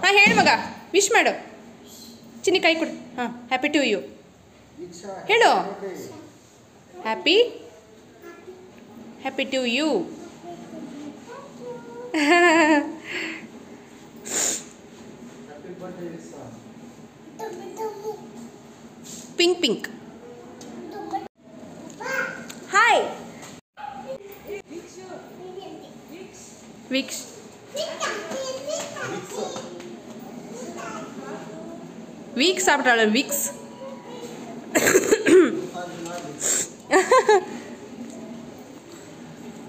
ಹಾಂ ಹೇಳು ಮಗ, ವಿಶ್ ಮಾಡು. ಚಿನ್ನಿ ಕೈ ಕೊಡು. ಹಾಂ, ಹ್ಯಾಪಿ ಟು ಯು ಹೇಳು. Happy to you. Pink hi Vicks. Vicks ಸಾப்பிಟ್ಟಾಳ ವೀಕ್ಸ್.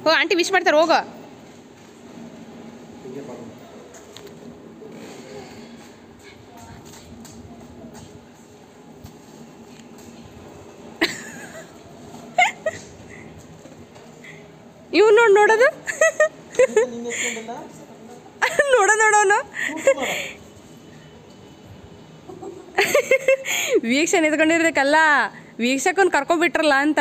ಓ ಆಂಟಿ ವಿಶ್ ಮಾಡ್ತಾರೆ, ಹೋಗೋ. ಇವ್ ನೋಡೋದು ನೋಡೋನು ವೀಕ್ಷಣೆ ಎತ್ಕೊಂಡಿರ್ಬೇಕಲ್ಲ, ವೀಕ್ಷಕನ್ ಕರ್ಕೊಂಡ್ಬಿಟ್ರಲ್ಲ ಅಂತ.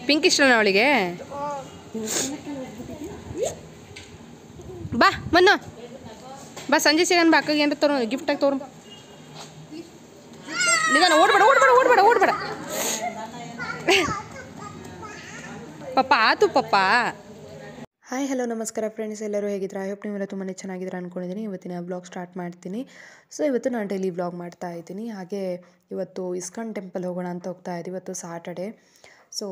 ಪಿಂಕ್ ಇಷ್ಟನ ಅವಳಿಗೆ? ಬಾ ಮನ್ನು ಬಾ, ಸಂಜೆ ಸಿಗನ್ ಬಾ. ಅಕ್ಕಗೆ ಏನಾರ ತೋರು, ಗಿಫ್ಟಾಗಿ ತೋರು. ನಿಧಾನ, ಓಡ್ಬೇಡ. ಪಪ್ಪ ಆತು ಪಪ್ಪ. ಹಾಯ್ ಹಲೋ ನಮಸ್ಕಾರ ಫ್ರೆಂಡ್ಸ್, ಎಲ್ಲರೂ ಹೇಗಿದ್ರೆ? ಐ ಹೋಪ್ ನೀವೆಲ್ಲ ತುಂಬಾ ಚೆನ್ನಾಗಿದ್ರೆ ಅಂದ್ಕೊಂಡಿದ್ದೀನಿ. ಇವತ್ತಿನ ಬ್ಲಾಗ್ ಸ್ಟಾರ್ಟ್ ಮಾಡ್ತೀನಿ. ಸೊ ಇವತ್ತು ನಾನು ಡೈಲಿ ಬ್ಲಾಗ್ ಮಾಡ್ತಾ ಇದ್ದೀನಿ. ಹಾಗೆ ಇವತ್ತು ಇಸ್ಕಾನ್ ಟೆಂಪಲ್ ಹೋಗೋಣ ಅಂತ ಹೋಗ್ತಾ ಇದ್ದೀವಿ. ಇವತ್ತು ಸಾಟರ್ಡೆ. ಸೊ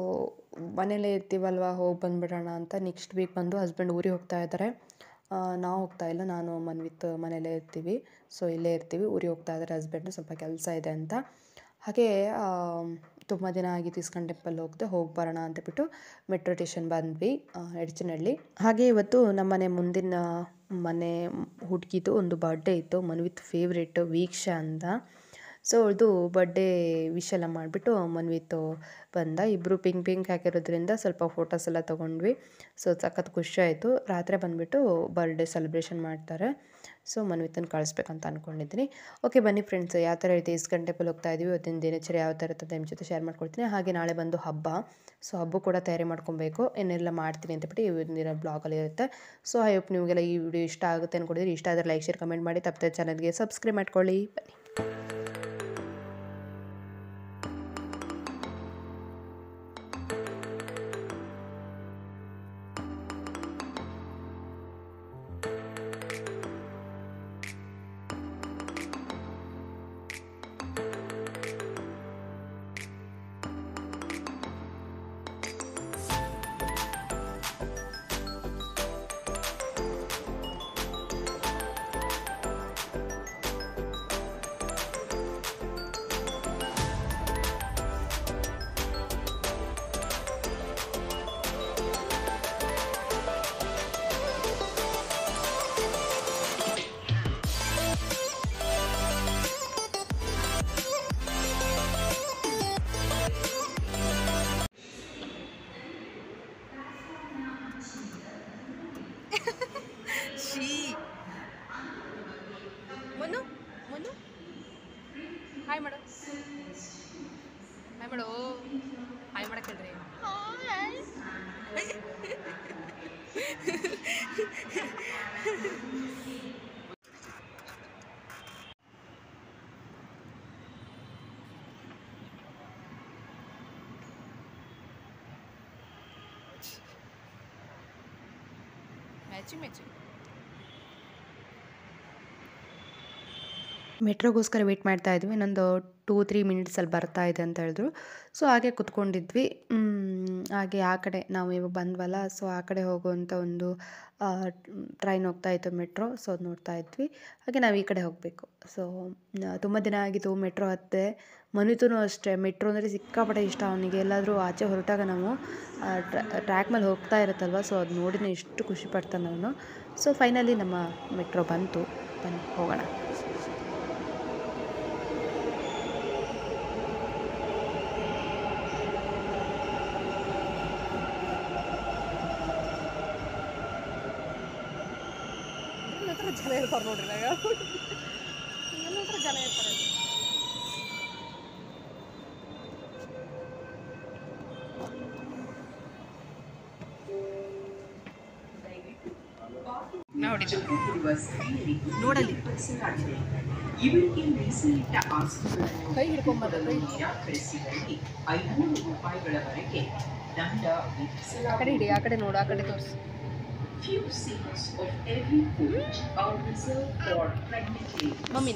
ಮನೇಲೇ ಇರ್ತೀವಲ್ವ, ಹೋಗಿ ಬಂದುಬಿಡೋಣ ಅಂತ. ನೆಕ್ಸ್ಟ್ ವೀಕ್ ಬಂದು ಹಸ್ಬೆಂಡ್ ಊರಿಗೆ ಹೋಗ್ತಾ ಇದ್ದಾರೆ. ನಾವು ಹೋಗ್ತಾ ಇಲ್ಲ, ನಾನು ಮನ್ವಿತ್ ಮನೇಲೇ ಇರ್ತೀವಿ. ಸೊ ಇಲ್ಲೇ ಇರ್ತೀವಿ. ಊರಿಗೆ ಹೋಗ್ತಾ ಇದ್ದಾರೆ ಹಸ್ಬೆಂಡು, ಸ್ವಲ್ಪ ಕೆಲಸ ಇದೆ ಅಂತ. ಹಾಗೆ ತುಂಬ ದಿನ ಆಗಿತ್ತು ಇಸ್ಕಾನ್ ಟೆಂಪಲ್ ಹೋಗಿ ಬರೋಣ ಅಂತಬಿಟ್ಟು ಮೆಟ್ರೋ ಸ್ಟೇಷನ್ ಬಂದ್ವಿ, ಎಡ್ಚನಹಳ್ಳಿ. ಹಾಗೆ ಇವತ್ತು ನಮ್ಮನೆ ಮುಂದಿನ ಮನೆ ಹುಡುಗಿದು ಒಂದು ಬರ್ಡೇ ಇತ್ತು, ಮನ್ವಿತ್ ಫೇವ್ರೇಟ್ ವೀಕ್ಷಾ ಅಂತ. ಸೊ ಅವ್ರದ್ದು ಬರ್ಡೇ ವಿಶ್ ಎಲ್ಲ ಮಾಡಿಬಿಟ್ಟು ಮನ್ವಿತ್ ಬಂದ. ಇಬ್ಬರು ಪಿಂಕ್ ಹಾಕಿರೋದ್ರಿಂದ ಸ್ವಲ್ಪ ಫೋಟೋಸ್ ಎಲ್ಲ ತೊಗೊಂಡ್ವಿ. ಸೊ ಸಖತ್ ಖುಷಿ ಆಯಿತು. ರಾತ್ರಿ ಬಂದುಬಿಟ್ಟು ಬರ್ಡೇ ಸೆಲೆಬ್ರೇಷನ್ ಮಾಡ್ತಾರೆ. ಸೊ ಮನ್ವಿತನ ಕಳಿಸ್ಬೇಕಂತ ಅಂದ್ಕೊಂಡಿದ್ದೀನಿ. ಓಕೆ ಬನ್ನಿ ಫ್ರೆಂಡ್ಸ್, ಯಾವ ಥರ ಇರುತ್ತೆ ಇಸ್ಕಾನ್ ಟೆಂಪಲ್ ಹೋಗ್ತಾ ಇದ್ದೀವಿ. ಇವತ್ತಿನ ದಿನಚರಿ ಯಾವ ಥರ ಇರ್ತದೆ ನಿಮ್ಮ ಜೊತೆ ಶೇರ್ ಮಾಡ್ಕೊಡ್ತೀನಿ. ಹಾಗೆ ನಾಳೆ ಬಂದು ಹಬ್ಬ. ಸೊ ಹಬ್ಬ ಕೂಡ ತಯಾರಿ ಮಾಡ್ಕೊಬೇಕು, ಏನೆಲ್ಲ ಮಾಡ್ತೀನಿ ಅಂತಬಿಟ್ಟು ಇವತ್ತಿನ ಬ್ಲಾಗಲ್ಲಿ ಇರುತ್ತೆ. ಸೊ ಐ ಹೋಪ್ ನಿಮಗೆಲ್ಲ ಈ ವಿಡಿಯೋ ಇಷ್ಟ ಆಗುತ್ತೆ ಅಂದ್ಕೊಂಡಿದ್ದೀನಿ. ಇಷ್ಟ ಆದರೆ ಲೈಕ್ ಶೇರ್ ಕಮೆಂಟ್ ಮಾಡಿ, ತಪ್ಪದೆ ಚಾನಲ್ಗೆ ಸಬ್ಸ್ಕ್ರೈಬ್ ಮಾಡ್ಕೊಳ್ಳಿ. ಬನ್ನಿ. ಮನು ಹಾಯ್ ಮಾಡು, ಹಾಯ್ ಮಾಡಕ್ಕಲ್ರಿ. ಮ್ಯಾಚಿಂಗ್ ಮೆಟ್ರೋಗೋಸ್ಕರ ವೇಟ್ ಮಾಡ್ತಾ ಇದ್ವಿ. ಇನ್ನೊಂದು 2-3 ಮಿನಿಟ್ಸಲ್ಲಿ ಬರ್ತಾ ಇದೆ ಅಂತ ಹೇಳಿದ್ರು. ಸೊ ಹಾಗೆ ಕುತ್ಕೊಂಡಿದ್ವಿ. ಹಾಗೆ ಆ ಕಡೆ ನಾವು ಇವಾಗ ಬಂದ್ವಲ್ಲ, ಸೊ ಆ ಕಡೆ ಹೋಗುವಂಥ ಒಂದು ಟ್ರೈನ್ ಹೋಗ್ತಾ ಇತ್ತು, ಮೆಟ್ರೋ. ಸೊ ಅದು ನೋಡ್ತಾ ಇದ್ವಿ. ಹಾಗೆ ನಾವು ಈ ಕಡೆ ಹೋಗಬೇಕು. ಸೊ ತುಂಬ ದಿನ ಆಗಿತ್ತು ಮೆಟ್ರೋ ಹತ್ತೆ. ಮನುತೂ ಅಷ್ಟೇ, ಮೆಟ್ರೋ ಅಂದರೆ ಸಿಕ್ಕಾಪಟ್ಟೆ ಇಷ್ಟ ಅವನಿಗೆ. ಎಲ್ಲಾದರೂ ಆಚೆ ಹೊರಟಾಗ ನಾವು ಟ್ರ್ಯಾಕ್ ಮೇಲೆ ಹೋಗ್ತಾ ಇರುತ್ತಲ್ವ, ಸೊ ಅದು ನೋಡಿದ್ರೆ ಎಷ್ಟು ಖುಷಿ ಪಡ್ತಾನೆ ಅವನು. ಸೊ ಫೈನಲಿ ನಮ್ಮ ಮೆಟ್ರೋ ಬಂತು. ಬನ್ನಿ ಹೋಗೋಣ. ಜನ ಇರ್ತಾರೆ ನೋಡ್ರಿ ನಾಗ ಎಲ್ಲೋತ್ರ ಜನ ಇರ್ತಾರೆ. ನೋಡಲಿ ಕೈ ಹಿಡ್ಕೊಂಬರ್ರಿ. ಆ ಕಡೆ ಹಿಡಿ, ಆ ಕಡೆ ನೋಡು, ಆ ಕಡೆ ತೋರಿಸಿ. ಮಮ್ಮಿ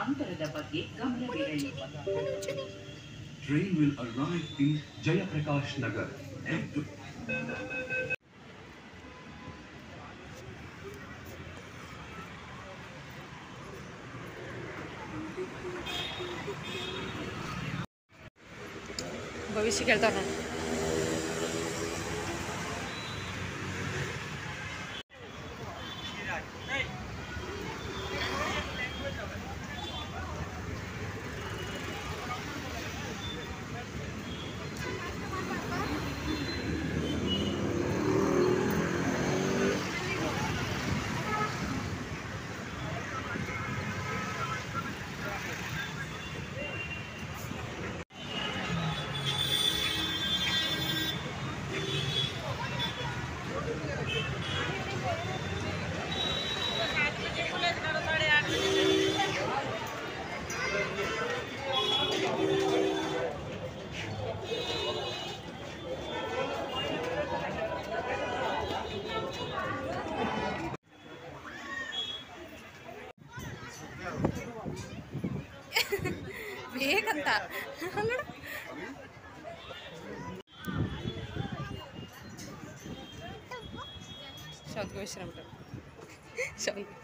ಅಂತರದ ಬಗ್ಗೆ ಗಮನವಿರಲಿ. Train will arrive in Jayaprakash Nagar. ಭವಿಷ್ಯ ಕೇಳ್ತಾರ ನೋಡಿ. ಬೇಕಂತ ಶಾಂತಿ ವಿಶ್ರಾಮ ಶಾಂತಿ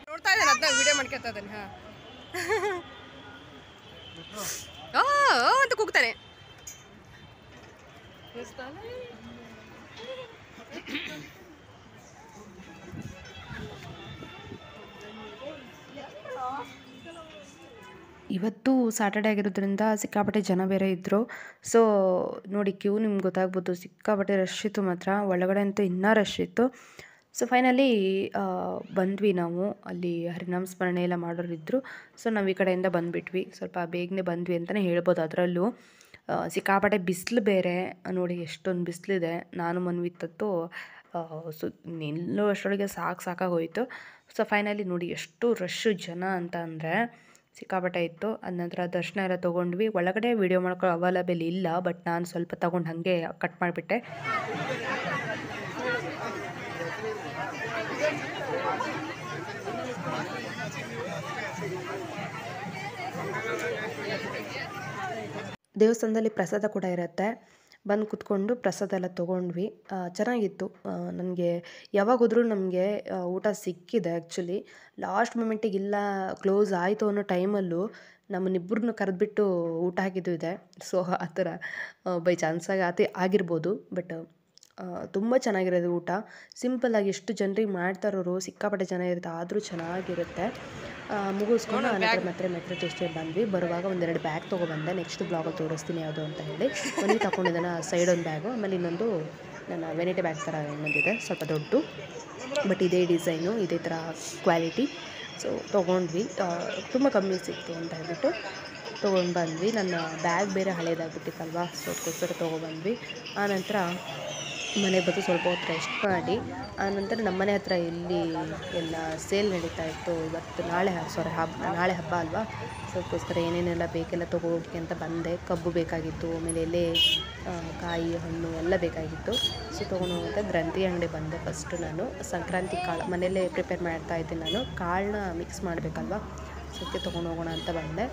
ನೋಡ್ತಾ ಇದ್ದೇನೆ, ಅದನ್ನ ವಿಡಿಯೋ ಮಾಡ್ಕೊತಾ ಇದ್ದೇನೆ. ಹಾಂ ಅಂತ ಕೂಗ್ತಾನೆ. ಇವತ್ತು ಸ್ಯಾಟರ್ಡೆ ಆಗಿರೋದ್ರಿಂದ ಸಿಕ್ಕಾಪಟ್ಟೆ ಜನ ಬೇರೆ ಇದ್ದರು. ಸೊ ನೋಡಿ ಕ್ಯೂ ನಿಮ್ಗೆ ಗೊತ್ತಾಗ್ಬೋದು, ಸಿಕ್ಕಾಪಟ್ಟೆ ರಶ್ ಇತ್ತು ಮಾತ್ರ. ಒಳಗಡೆ ಅಂತೂ ಇನ್ನೂ ರಶ್ ಇತ್ತು. ಸೊ ಫೈನಲಿ ಬಂದ್ವಿ ನಾವು. ಅಲ್ಲಿ ಹರಿನಾಮ ಸ್ಮರಣೆ ಎಲ್ಲ ಮಾಡೋರಿದ್ದರು. ಸೊ ನಾವು ಈ ಕಡೆಯಿಂದ ಬಂದುಬಿಟ್ವಿ, ಸ್ವಲ್ಪ ಬೇಗನೆ ಬಂದ್ವಿ ಅಂತಲೇ ಹೇಳ್ಬೋದು. ಅದರಲ್ಲೂ ಸಿಕ್ಕಾಪಟ್ಟೆ ಬಿಸಿಲು ಬೇರೆ ನೋಡಿ, ಎಷ್ಟೊಂದು ಬಿಸಿಲಿದೆ. ನಾನು ಮನ್ವಿತ್ತತ್ತು ನಿಲ್ಲೋ ಅಷ್ಟರೊಳಗೆ ಸಾಕಾಗೋಯಿತು. ಸೊ ಫೈನಲಿ ನೋಡಿ ಎಷ್ಟು ರಶ್ಶು ಜನ ಅಂತ ಅಂದರೆ ಸಿಕ್ಕಾಪಟ್ಟೆ ಇತ್ತು. ಅದ ನಂತರ ದರ್ಶನ ಎಲ್ಲ ತೊಗೊಂಡ್ವಿ. ಒಳಗಡೆ ವೀಡಿಯೋ ಮಾಡ್ಕೊಳ್ಳೋ ಅವೈಲೇಬಲ್ ಇಲ್ಲ, ಬಟ್ ನಾನು ಸ್ವಲ್ಪ ತೊಗೊಂಡು ಹಾಗೆ ಕಟ್ ಮಾಡಿಬಿಟ್ಟೆ. ದೇವಸ್ಥಾನದಲ್ಲಿ ಪ್ರಸಾದ ಕೂಡ ಇರುತ್ತೆ. ಬಂದು ಕೂತ್ಕೊಂಡು ಪ್ರಸಾದ ಎಲ್ಲ ತೊಗೊಂಡ್ವಿ. ಚೆನ್ನಾಗಿತ್ತು. ನನಗೆ ಯಾವಾಗ ಹೋದ್ರೂ ನಮಗೆ ಊಟ ಸಿಕ್ಕಿದೆ. ಆ್ಯಕ್ಚುಲಿ ಲಾಸ್ಟ್ ಮೂಮೆಂಟಿಗೆ ಇಲ್ಲ ಕ್ಲೋಸ್ ಆಯಿತು ಅನ್ನೋ ಟೈಮಲ್ಲೂ ನಮ್ಮನ್ನಿಬ್ಬರನ್ನು ಕರೆದ್ಬಿಟ್ಟು ಊಟ ಹಾಕಿದ್ದು ಇದೆ. ಸೊ ಆ ಥರ ಬೈ ಚಾನ್ಸಾಗಿ ಆಗಿರ್ಬೋದು. ಬಟ್ ತುಂಬ ಚೆನ್ನಾಗಿರೋದು ಊಟ. ಸಿಂಪಲ್ಲಾಗಿ ಎಷ್ಟು ಜನರಿಗೆ ಮಾಡ್ತಾರೋರು, ಸಿಕ್ಕಾಪಟ್ಟೆ ಜನ ಇರುತ್ತೆ, ಆದರೂ ಚೆನ್ನಾಗಿರುತ್ತೆ. ಮುಗಿಸ್ಕೊಂಡು ಮತ್ತೆ ಮೆಟ್ರೋ ಸ್ಟೇಷನ್ ಬಂದ್ವಿ. ಬರುವಾಗ ಒಂದೆರಡು ಬ್ಯಾಗ್ ತೊಗೊಬಂದೆ. ನೆಕ್ಸ್ಟ್ ಬ್ಲಾಗಲ್ಲಿ ತೋರಿಸ್ತೀನಿ ಯಾವುದು ಅಂತ ಹೇಳಿ. ಒಂದು ತಗೊಂಡಿದ್ದಾನೆ ಸೈಡ್ ಒಂದು ಬ್ಯಾಗು, ಆಮೇಲೆ ಇನ್ನೊಂದು ನನ್ನ ವೆನಿಟಿ ಬ್ಯಾಗ್ ಥರ ಇನ್ನೊಂದಿದೆ, ಸ್ವಲ್ಪ ದೊಡ್ಡದು, ಬಟ್ ಇದೇ ಡಿಸೈನು, ಇದೇ ಥರ ಕ್ವಾಲಿಟಿ. ಸೊ ತೊಗೊಂಡ್ವಿ. ತುಂಬ ಕಮ್ಮಿ ಸಿಕ್ತು ಅಂತ ಹೇಳ್ಬಿಟ್ಟು ತೊಗೊಂಡು ಬಂದ್ವಿ. ನನ್ನ ಬ್ಯಾಗ್ ಬೇರೆ ಹಳೇದಾಗ್ಬಿಟ್ಟಿತ್ತಲ್ವ, ಸೊ ಅದಕ್ಕೋಸ್ಕರ ತೊಗೊಬಂದ್ವಿ. ಆನಂತರ ಮನೆಗೆ ಬಂದು ಸ್ವಲ್ಪ ಹೊತ್ತು ರೆಸ್ಟ್ ಮಾಡಿ ಆನಂತರ ನಮ್ಮನೆ ಹತ್ರ ಇಲ್ಲಿ ಎಲ್ಲ ಸೇಲ್ ನಡೀತಾ ಇತ್ತು. ಇವತ್ತು ನಾಳೆ ಹಬ್ಬ ಅಲ್ವಾ, ಸೊ ಅದಕ್ಕೋಸ್ಕರ ಏನೇನೆಲ್ಲ ಬೇಕೆಲ್ಲ ತೊಗೋಕೆ ಅಂತ ಬಂದೆ. ಕಬ್ಬು ಬೇಕಾಗಿತ್ತು, ಆಮೇಲೆ ಎಲೆ, ಕಾಯಿ, ಹಣ್ಣು ಎಲ್ಲ ಬೇಕಾಗಿತ್ತು. ಸೊ ತೊಗೊಂಡು ಹೋಗುತ್ತೆ ಗ್ರಂಥಿ ಅಂಗಡಿ ಬಂದೆ. ಫಸ್ಟು ನಾನು ಸಂಕ್ರಾಂತಿ ಕಾಳು ಮನೆಯಲ್ಲೇ ಪ್ರಿಪೇರ್ ಮಾಡ್ತಾ ಇದ್ದೀನಿ. ನಾನು ಕಾಳನ್ನ ಮಿಕ್ಸ್ ಮಾಡಬೇಕಲ್ವ, ಸೊ ಅದಕ್ಕೆ ತೊಗೊಂಡು ಹೋಗೋಣ ಅಂತ ಬಂದೆ.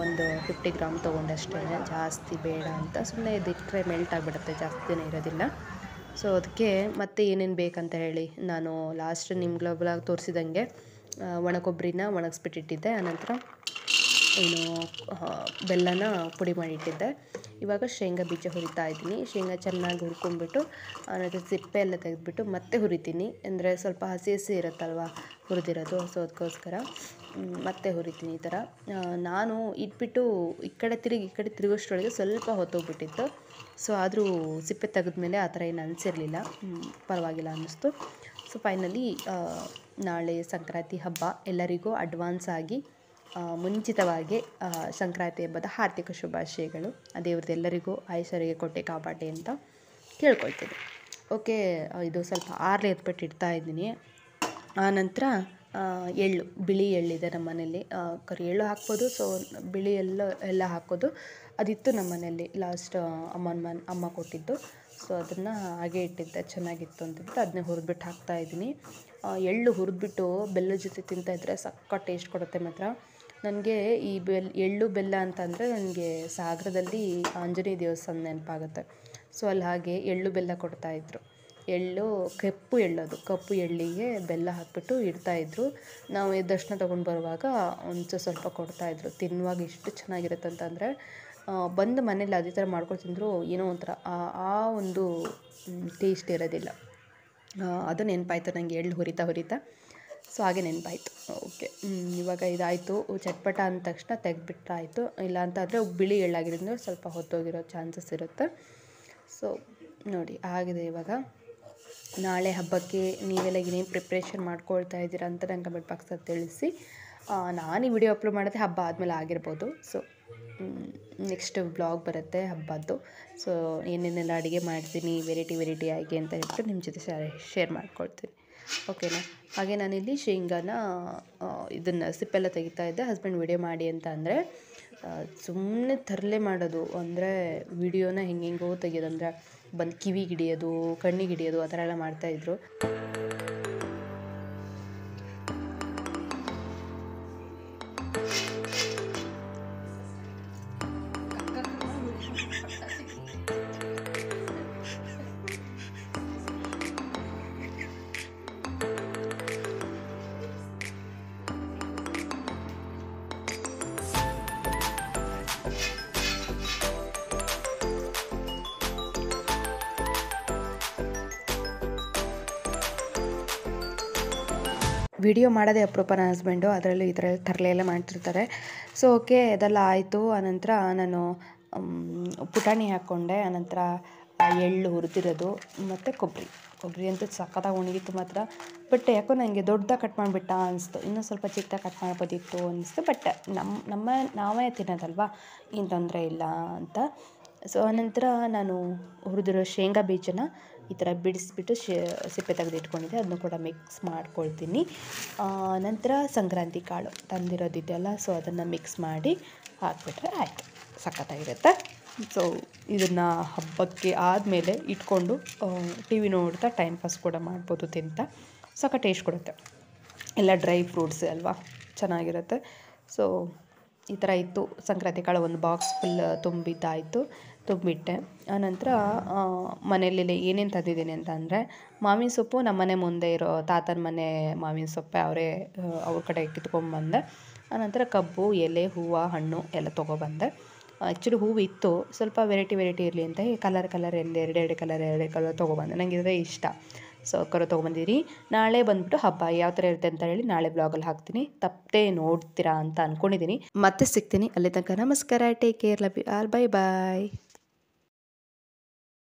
ಒಂದು 50 ಗ್ರಾಮ್ ತೊಗೊಂಡೆ ಅಷ್ಟೇ, ಜಾಸ್ತಿ ಬೇಡ ಅಂತ. ಸುಮ್ಮನೆ ಇದಿಟ್ಟರೆ ಮೆಲ್ಟ್ ಆಗಿಬಿಡುತ್ತೆ, ಜಾಸ್ತಿ ದಿನ ಇರೋದಿಲ್ಲ. ಸೊ ಅದಕ್ಕೆ ಮತ್ತೆ ಏನೇನು ಬೇಕಂತ ಹೇಳಿ ನಾನು ಲಾಸ್ಟ್ ನಿಮ್ಗೆ ಬ್ಲಾಗ್ ತೋರಿಸಿದಂಗೆ ಒಣ ಕೊಬ್ಬರಿನ ಒಣಗಿಸ್ಬಿಟ್ಟಿಟ್ಟಿದ್ದೆ. ಆನಂತರ ಏನು ಬೆಲ್ಲನ ಪುಡಿ ಮಾಡಿಟ್ಟಿದ್ದೆ. ಇವಾಗ ಶೇಂಗಾ ಬೀಜ ಹುರಿತಾ ಇದ್ದೀನಿ. ಶೇಂಗಾ ಚೆನ್ನಾಗಿ ಹುರ್ಕೊಂಡ್ಬಿಟ್ಟು ಆನಂತರ ಸಿಪ್ಪೆ ಎಲ್ಲ ತೆಗೆದುಬಿಟ್ಟು ಮತ್ತೆ ಹುರಿತೀನಿ. ಅಂದರೆ ಸ್ವಲ್ಪ ಹಸಿ ಹಸಿ ಇರುತ್ತಲ್ವ ಹುರಿದಿರೋದು, ಸೊ ಅದಕ್ಕೋಸ್ಕರ ಮತ್ತೆ ಹುರಿತೀನಿ ಈ ಥರ. ನಾನು ಇಟ್ಬಿಟ್ಟು ಈ ಕಡೆ ತಿರುಗೋಷ್ಟರೊಳಗೆ ಸ್ವಲ್ಪ ಹೊತ್ತೋಗ್ಬಿಟ್ಟಿತ್ತು. ಸೊ ಆದರೂ ಸಿಪ್ಪೆ ತೆಗೆದ್ಮೇಲೆ ಆ ಥರ ಏನು ಅನಿಸಿರಲಿಲ್ಲ, ಪರವಾಗಿಲ್ಲ ಅನ್ನಿಸ್ತು. ಸೊ ಫೈನಲಿ ನಾಳೆ ಸಂಕ್ರಾಂತಿ ಹಬ್ಬ. ಎಲ್ಲರಿಗೂ ಅಡ್ವಾನ್ಸ್ ಆಗಿ ಮುಂಚಿತವಾಗಿ ಸಂಕ್ರಾಂತಿ ಹಬ್ಬದ ಹಾರ್ದಿಕ ಶುಭಾಶಯಗಳು. ದೇವ್ರದ್ದು ಎಲ್ಲರಿಗೂ ಆಯುಷ್ಯರಿಗೆ ಕೊಟ್ಟೆ ಕಾಪಾಡಿ ಅಂತ ಕೇಳ್ಕೊಳ್ತೀನಿ. ಓಕೆ, ಇದು ಸ್ವಲ್ಪ ಆರ್ಲೆ ಎತ್ಬಿಟ್ಟು ಇಡ್ತಾ ಇದ್ದೀನಿ. ಆನಂತರ ಎಳ್ಳು, ಬಿಳಿ ಎಳ್ಳಿದೆ ನಮ್ಮ ಮನೇಲಿ. ಕರಿ ಎಳ್ಳು ಹಾಕ್ಬೋದು, ಸೊ ಬಿಳಿ ಎಲ್ಲ ಹಾಕೋದು ಅದಿತ್ತು ನಮ್ಮ ಮನೇಲಿ. ಲಾಸ್ಟ್ ಅಮ್ಮ ಕೊಟ್ಟಿದ್ದು, ಸೊ ಅದನ್ನು ಹಾಗೆ ಇಟ್ಟಿದ್ದೆ, ಚೆನ್ನಾಗಿತ್ತು ಅಂತಂದ್ಬಿಟ್ಟು ಅದನ್ನೇ ಹುರಿದ್ಬಿಟ್ಟು ಹಾಕ್ತಾಯಿದ್ದೀನಿ. ಎಳ್ಳು ಹುರಿದ್ಬಿಟ್ಟು ಬೆಲ್ಲದ ಜೊತೆ ತಿಂತಾಯಿದ್ರೆ ಸಕ್ಕ ಟೇಸ್ಟ್ ಕೊಡುತ್ತೆ ಮಾತ್ರ. ನನಗೆ ಈ ಎಳ್ಳು ಬೆಲ್ಲ ಅಂತಂದರೆ ನನಗೆ ಸಾಗರದಲ್ಲಿ ಆಂಜನೇಯ ದೇವಸ್ಥಾನ ನೆನಪಾಗುತ್ತೆ. ಸೊ ಅಲ್ಲಿ ಹಾಗೆ ಎಳ್ಳು ಬೆಲ್ಲ ಕೊಡ್ತಾಯಿದ್ರು. ಎಳ್ಳು ಕಪ್ಪು ಎಳ್ಳೋದು, ಕಪ್ಪು ಎಳ್ಳಿಗೆ ಬೆಲ್ಲ ಹಾಕ್ಬಿಟ್ಟು ಇಡ್ತಾಯಿದ್ರು. ನಾವು ದರ್ಶನ ತೊಗೊಂಡು ಬರುವಾಗ ಸ್ವಲ್ಪ ಕೊಡ್ತಾಯಿದ್ರು. ತಿನ್ನುವಾಗ ಎಷ್ಟು ಚೆನ್ನಾಗಿರುತ್ತೆ ಅಂತಂದರೆ, ಬಂದು ಮನೇಲಿ ಅದೇ ಥರ ಮಾಡ್ಕೊಂಡು ತಿಂದರೂ ಏನೋ ಒಂಥರ ಆ ಒಂದು ಟೇಸ್ಟ್ ಇರೋದಿಲ್ಲ. ಅದು ನೆನಪಾಯ್ತು ನನಗೆ ಎಳ್ಳು ಹುರಿತಾ. ಸೊ ಹಾಗೆ ನೆನಪಾಯಿತು. ಓಕೆ, ಇವಾಗ ಇದಾಯಿತು. ಚಟ್ಪಟ ಅಂದ ತಕ್ಷಣ ತೆಗೆದ್ಬಿಟ್ರಾಯಿತು. ಇಲ್ಲ ಅಂತಂದರೆ ಬಿಳಿ ಎಳ್ಳಾಗಿರೋದ್ರಿಂದ ಸ್ವಲ್ಪ ಹೊತ್ತೋಗಿರೋ ಚಾನ್ಸಸ್ ಇರುತ್ತೆ. ಸೊ ನೋಡಿ ಆಗಿದೆ. ಇವಾಗ ನಾಳೆ ಹಬ್ಬಕ್ಕೆ ನೀವೆಲ್ಲ ಏನೇನು ಪ್ರಿಪ್ರೇಷನ್ ಮಾಡ್ಕೊಳ್ತಾ ಇದ್ದೀರಾ ಅಂತ ನಂಗೆ ಕಮೆಂಟ್ ಬಾಕ್ಸಲ್ಲಿ ತಿಳಿಸಿ. ನಾನು ಈ ವಿಡಿಯೋ ಅಪ್ಲೋಡ್ ಮಾಡೋದೇ ಹಬ್ಬ ಆದಮೇಲೆ ಆಗಿರ್ಬೋದು. ಸೊ ನೆಕ್ಸ್ಟ್ ವ್ಲಾಗ್ ಬರುತ್ತೆ ಹಬ್ಬದ್ದು. ಸೊ ಏನೇನೆಲ್ಲ ಅಡುಗೆ ಮಾಡ್ತೀನಿ ವೆರೈಟಿ ಆಗಿ ಅಂತ ಹೇಳ್ಬಿಟ್ಟು ನಿಮ್ಮ ಜೊತೆ ಶೇರ್ ಮಾಡ್ಕೊಳ್ತೀನಿ. ಓಕೆನಾ. ಹಾಗೆ ನಾನಿಲ್ಲಿ ಶೇಂಗಾನ ಇದನ್ನು ಸಿಪ್ಪೆಲ್ಲ ತೆಗಿತಾ ಇದ್ದೆ. ಹಸ್ಬೆಂಡ್ ವಿಡಿಯೋ ಮಾಡಿ ಅಂತ ಅಂದರೆ ಸುಮ್ಮನೆ ತರಲೆ ಮಾಡೋದು. ಅಂದರೆ ವಿಡಿಯೋನ ಹೆಂಗೆಂಗೋ ತೆಗಿಯೋದು, ಅಂದರೆ ಬಂದು ಕಿವಿಗೆ ಹಿಡಿಯೋದು, ಕಣ್ಣಿಗೆ ಹಿಡಿಯೋದು, ಆ ಥರ ಎಲ್ಲ ಮಾಡ್ತಾಯಿದ್ರು. ವಿಡಿಯೋ ಮಾಡೋದೇ ಅಪರೂಪ ನನ್ನ ಹಸ್ಬೆಂಡು, ಅದರಲ್ಲೂ ಈ ಥರ ತರಲೆ ಎಲ್ಲ ಮಾಡ್ತಿರ್ತಾರೆ. ಸೊ ಓಕೆ, ಅದೆಲ್ಲ ಆಯಿತು. ಆನಂತರ ನಾನು ಪುಟಾಣಿ ಹಾಕ್ಕೊಂಡೆ. ಆನಂತರ ಎಳ್ಳು ಹುರಿದಿರೋದು ಮತ್ತು ಕೊಬ್ಬರಿ ಅಂತೂ ಸಖತ್ತಾಗಿ ಒಣಗಿತ್ತು ಮಾತ್ರ. ಬಟ್ ಯಾಕೋ ನನಗೆ ದೊಡ್ಡದಾಗಿ ಕಟ್ ಮಾಡಿಬಿಟ್ಟ ಅನಿಸ್ತು. ಇನ್ನೂ ಸ್ವಲ್ಪ ಚಿಕ್ಕದಾಗಿ ಕಟ್ ಮಾಡ್ಬೋದಿತ್ತು ಅನಿಸ್ತು. ಬಟ್ ನಾವೇ ತಿನ್ನೋದಲ್ವಾ, ಏನು ತೊಂದರೆ ಇಲ್ಲ ಅಂತ. ಸೊ ಆನಂತರ ನಾನು ಹುರಿದಿರೋ ಶೇಂಗಾ ಬೀಜನ ಈ ಥರ ಬಿಡಿಸ್ಬಿಟ್ಟು ಸಿಪ್ಪೆ ತೆಗೆದಿಟ್ಕೊಂಡಿದ್ದೆ, ಅದನ್ನು ಕೂಡ ಮಿಕ್ಸ್ ಮಾಡ್ಕೊಳ್ತೀನಿ. ನಂತರ ಸಂಕ್ರಾಂತಿ ಕಾಳು ತಂದಿರೋದಿದೆಯಲ್ಲ, ಸೊ ಅದನ್ನು ಮಿಕ್ಸ್ ಮಾಡಿ ಹಾಕ್ಬಿಟ್ರೆ ಆಯಿತು, ಸಖತ್ತಾಗಿರುತ್ತೆ. ಸೊ ಇದನ್ನು ಹಬ್ಬಕ್ಕೆ ಆದಮೇಲೆ ಇಟ್ಕೊಂಡು ಟಿ ವಿ ನೋಡ್ತಾ ಟೈಮ್ ಪಾಸ್ ಕೂಡ ಮಾಡ್ಬೋದು ತಿಂತ. ಸಖ ಟೇಸ್ಟ್ ಕೊಡುತ್ತೆ. ಎಲ್ಲ ಡ್ರೈ ಫ್ರೂಟ್ಸ್ ಅಲ್ವಾ, ಚೆನ್ನಾಗಿರುತ್ತೆ. ಸೊ ಈ ಥರ ಇತ್ತು. ಸಂಕ್ರಾಂತಿ ಕಾಳು ಒಂದು ಬಾಕ್ಸ್ ಫುಲ್ ತುಂಬಿಟ್ಟೆ. ಆನಂತರ ಮನೆಯಲ್ಲಿ ಏನೇನು ತಂದಿದ್ದೀನಿ ಅಂತ ಅಂದರೆ, ಮಾವಿನ ಸೊಪ್ಪು ನಮ್ಮ ಮನೆ ಮುಂದೆ ಇರೋ ತಾತನ ಮನೆ ಮಾವಿನ ಸೊಪ್ಪೆ, ಅವ್ರ ಕಡೆ ಕಿತ್ಕೊಂಡ್ಬಂದೆ. ಆನಂತರ ಕಬ್ಬು, ಎಲೆ, ಹೂವು, ಹಣ್ಣು ಎಲ್ಲ ತೊಗೊಬಂದೆ. ಆ್ಯಕ್ಚುಲಿ ಹೂವು ಇತ್ತು, ಸ್ವಲ್ಪ ವೆರೈಟಿ ಇರಲಿ ಅಂತ ಕಲರ್ ಎರಡು ಕಲರ್ ತೊಗೊಬಂದೆ. ನನಗೆ ಇದ್ರೆ ಇಷ್ಟ. ಸೊ ತೊಗೊಬಂದಿರಿ. ನಾಳೆ ಬಂದುಬಿಟ್ಟು ಹಬ್ಬ ಯಾವ ಥರ ಇರುತ್ತೆ ಅಂತ ಹೇಳಿ ನಾಳೆ ಬ್ಲಾಗಲ್ಲಿ ಹಾಕ್ತೀನಿ, ತಪ್ಪದೆ ನೋಡ್ತೀರಾ ಅಂತ ಅಂದ್ಕೊಂಡಿದ್ದೀನಿ. ಮತ್ತೆ ಸಿಗ್ತೀನಿ. ಅಲ್ಲಿ ತನಕ ನಮಸ್ಕಾರ, take care, love you all, bye bye.